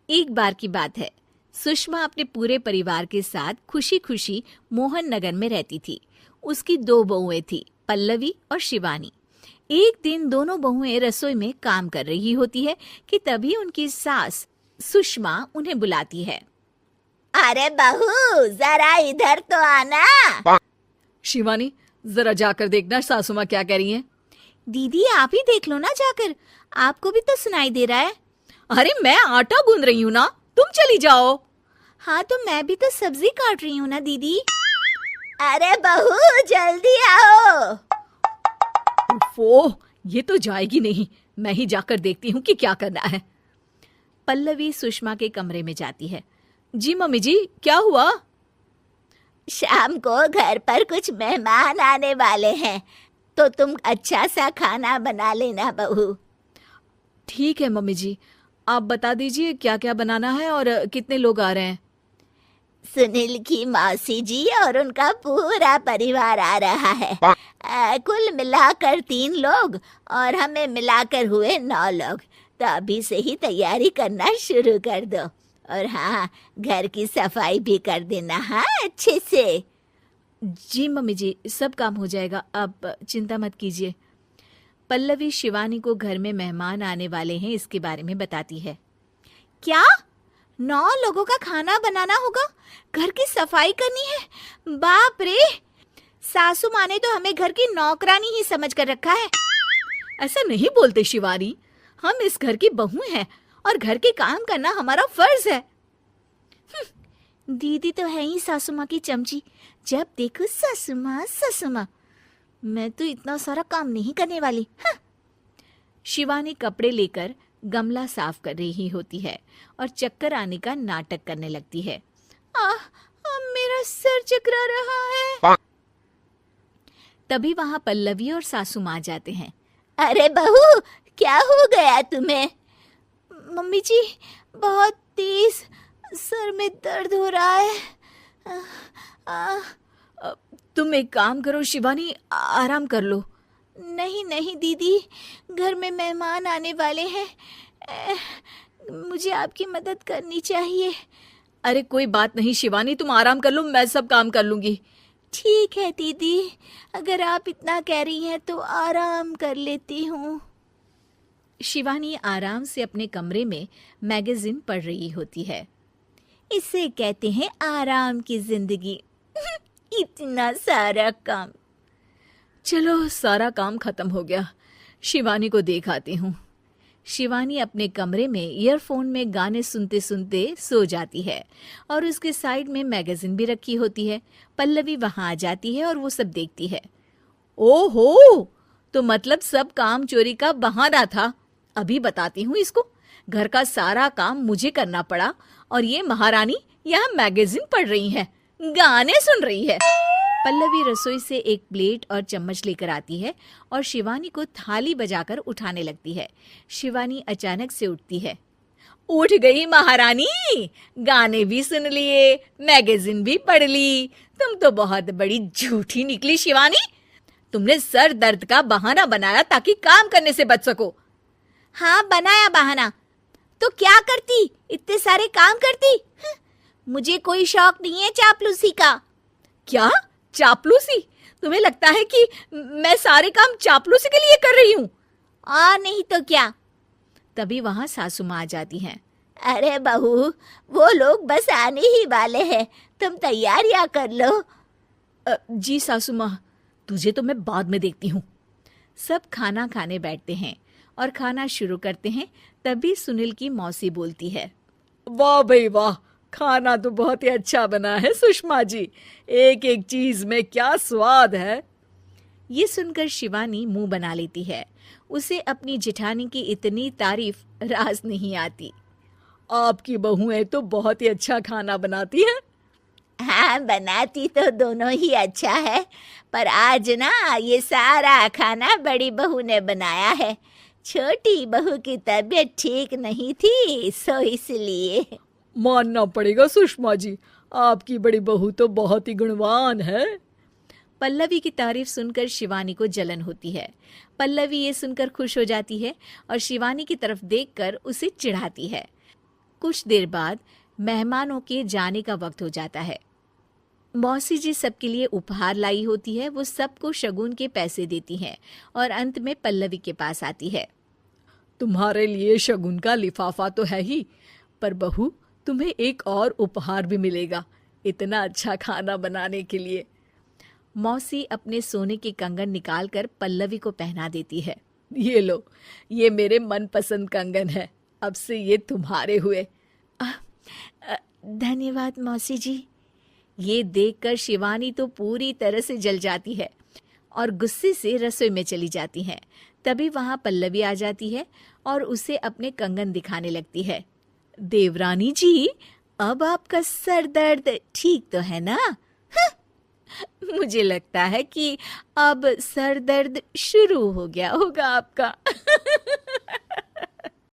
एक बार की बात है, सुषमा अपने पूरे परिवार के साथ खुशी खुशी मोहन नगर में रहती थी। उसकी 2 बहुएं थी, पल्लवी और शिवानी। एक दिन दोनों बहुएं रसोई में काम कर रही होती है कि तभी उनकी सास सुषमा उन्हें बुलाती है। अरे बहू, जरा इधर तो आना। शिवानी, जरा जाकर देखना सासू माँ क्या कह रही हैं। दीदी आप ही देख लो ना जाकर, आपको भी तो सुनाई दे रहा है। अरे मैं आटा गूंद रही हूँ ना, तुम चली जाओ। हाँ तो मैं भी तो सब्जी काट रही हूँ ना दीदी। अरे बहू, जल्दी आओ। ओह, ये तो जाएगी नहीं। मैं ही जाकर देखती हूँ कि क्या करना है। पल्लवी सुषमा के कमरे में जाती है। जी मम्मी जी, क्या हुआ? शाम को घर पर कुछ मेहमान आने वाले हैं, तो तुम अच्छा सा खाना बना लेना बहू। ठीक है मम्मी जी, आप बता दीजिए क्या क्या बनाना है और कितने लोग आ रहे हैं। सुनील की मौसी जी और उनका पूरा परिवार आ रहा है। कुल मिलाकर 3 लोग और हमें मिलाकर हुए 9 लोग। तो अभी से ही तैयारी करना शुरू कर दो। और हाँ, घर की सफाई भी कर देना, हाँ, अच्छे से। जी मम्मी जी, सब काम हो जाएगा, आप चिंता मत कीजिए। पल्लवी शिवानी को घर में मेहमान आने वाले हैं इसके बारे में बताती है। क्या 9 लोगों का खाना बनाना होगा, घर की सफाई करनी है? बाप रे, सासू माँ ने तो हमें घर की नौकरानी ही समझ कर रखा है। ऐसा नहीं बोलते शिवानी, हम इस घर की बहू हैं और घर के काम करना हमारा फर्ज है। दीदी तो है ही सासू माँ की चमची, जब देखो सासू माँ सासू माँ। मैं तो इतना सारा काम नहीं करने वाली। शिवानी कपड़े लेकर गमला साफ कर रही होती है और चक्कर आने का नाटक करने लगती है। मेरा सर चकरा रहा है। तभी वहां पल्लवी और सासू माँ जाते हैं। अरे बहू, क्या हो गया तुम्हें? मम्मी जी, बहुत तेज सर में दर्द हो रहा है। तुम एक काम करो शिवानी, आराम कर लो। नहीं नहीं दीदी, घर में मेहमान आने वाले हैं, मुझे आपकी मदद करनी चाहिए। अरे कोई बात नहीं शिवानी, तुम आराम कर लो, मैं सब काम कर लूंगी। ठीक है दीदी, अगर आप इतना कह रही हैं तो आराम कर लेती हूँ। शिवानी आराम से अपने कमरे में मैगजीन पढ़ रही होती है। इसे कहते हैं आराम की जिंदगी। इतना सारा काम। चलो, सारा काम खत्म हो गया, शिवानी को देख आती हूँ। शिवानी अपने कमरे में ईयरफोन में गाने सुनते सुनते सो जाती है और उसके साइड में मैगजीन भी रखी होती है। पल्लवी वहां आ जाती है और वो सब देखती है। ओहो, तो मतलब सब काम चोरी का बहाना था। अभी बताती हूँ इसको। घर का सारा काम मुझे करना पड़ा और ये महारानी यहाँ मैगजीन पढ़ रही है, गाने सुन रही है। पल्लवी रसोई से एक प्लेट और चम्मच लेकर आती है और शिवानी को थाली बजाकर उठाने लगती है। शिवानी अचानक से उठती है। उठ गई महारानी, गाने भी सुन लिए, मैगजीन भी पढ़ ली। तुम तो बहुत बड़ी झूठी निकली शिवानी। तुमने सर दर्द का बहाना बनाया ताकि काम करने से बच सको। हाँ, बनाया बहाना, तो क्या करती, इतने सारे काम करती। मुझे कोई शौक नहीं है चापलूसी का। क्या चापलूसी? तुम्हें लगता है कि मैं सारे काम चापलूसी के लिए कर रही हूँ? और नहीं तो क्या। तभी वहां सासू माँ आ जाती हैं। अरे बहू, वो लोग बस आने ही वाले हैं, तुम तैयारियां कर लो। जी सासू माँ, तुझे तो मैं बाद में देखती हूँ। सब खाना खाने बैठते हैं और खाना शुरू करते हैं। तभी सुनील की मौसी बोलती है। वाह भाई वाह, खाना तो बहुत ही अच्छा बना है सुषमा जी, एक एक चीज में क्या स्वाद है। ये सुनकर शिवानी मुंह बना लेती है। उसे अपनी जेठानी की इतनी तारीफ रास नहीं आती। आपकी बहुएं तो बहुत ही अच्छा खाना बनाती हैं। हाँ, बनाती तो दोनों ही अच्छा है, पर आज ना ये सारा खाना बड़ी बहू ने बनाया है। छोटी बहू की तबीयत ठीक नहीं थी, सो इसलिए। मानना पड़ेगा सुषमा जी, आपकी बड़ी बहू तो बहुत ही गुणवान है। पल्लवी की तारीफ सुनकर शिवानी को जलन होती है। पल्लवी ये सुनकर खुश हो जाती है और शिवानी की तरफ देखकर उसे चिढ़ाती है। कुछ देर बाद मेहमानों के जाने का वक्त हो जाता है। मौसी जी सबके लिए उपहार लाई होती है। वो सबको शगुन के पैसे देती हैं और अंत में पल्लवी के पास आती है। तुम्हारे लिए शगुन का लिफाफा तो है ही, पर बहू तुम्हें एक और उपहार भी मिलेगा इतना अच्छा खाना बनाने के लिए। मौसी अपने सोने के कंगन निकालकर पल्लवी को पहना देती है। ये लो, ये मेरे मनपसंद कंगन है, अब से ये तुम्हारे हुए। धन्यवाद मौसी जी। ये देखकर शिवानी तो पूरी तरह से जल जाती है और गुस्से से रसोई में चली जाती है। तभी वहां पल्लवी आ जाती है और उसे अपने कंगन दिखाने लगती है। देवरानी जी, अब आपका सर दर्द ठीक तो है ना? मुझे लगता है कि अब सर दर्द शुरू हो गया होगा आपका।